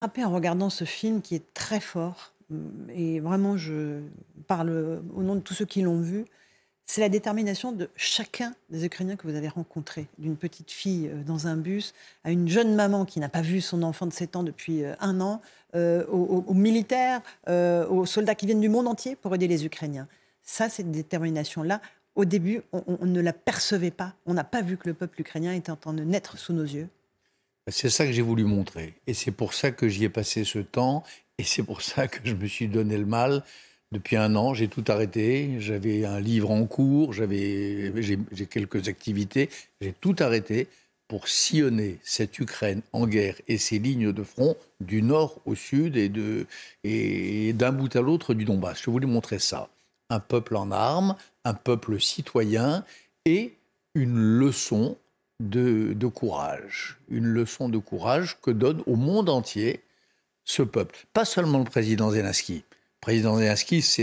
Frappée en regardant ce film qui est très fort, et vraiment je parle au nom de tous ceux qui l'ont vu, c'est la détermination de chacun des Ukrainiens que vous avez rencontrés, d'une petite fille, dans un bus, à une jeune maman qui n'a pas vu son enfant de 7 ans depuis, 1 an, aux militaires, aux soldats qui viennent du monde entier pour aider les Ukrainiens. Ça, cette détermination-là, au début, on ne la percevait pas. On n'a pas vu que le peuple ukrainien était en train de naître sous nos yeux. C'est ça que j'ai voulu montrer. Et c'est pour ça que j'y ai passé ce temps. Et c'est pour ça que je me suis donné le mal. Depuis 1 an, j'ai tout arrêté. J'avais un livre en cours, j'ai quelques activités. J'ai tout arrêté pour sillonner cette Ukraine en guerre et ses lignes de front du nord au sud et d'un bout à l'autre du Donbass. Je voulais montrer ça. Un peuple en armes, un peuple citoyen et une leçon de courage. Une leçon de courage que donne au monde entier ce peuple. Pas seulement le président Zelensky. Le président Zelensky, ce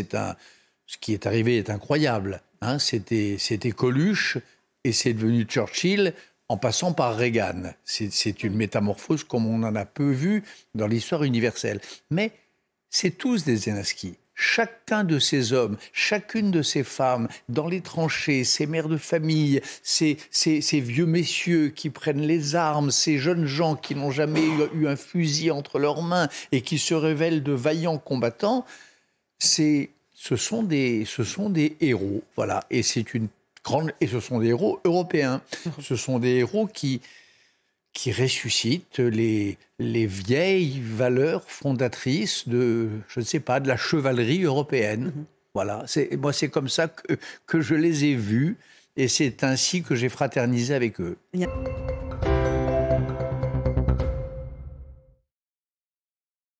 qui est arrivé est incroyable. Hein. C'était Coluche et c'est devenu Churchill en passant par Reagan. C'est une métamorphose comme on en a peu vu dans l'histoire universelle. Mais c'est tous des Zelensky. Chacun de ces hommes, chacune de ces femmes, dans les tranchées, ces mères de famille, ces vieux messieurs qui prennent les armes, ces jeunes gens qui n'ont jamais eu un fusil entre leurs mains et qui se révèlent de vaillants combattants, ce sont des héros, voilà. Et et ce sont des héros européens. Ce sont des héros qui ressuscite les vieilles valeurs fondatrices de, je ne sais pas, de la chevalerie européenne. Mmh. Voilà, moi c'est comme ça que je les ai vus et c'est ainsi que j'ai fraternisé avec eux. Il y a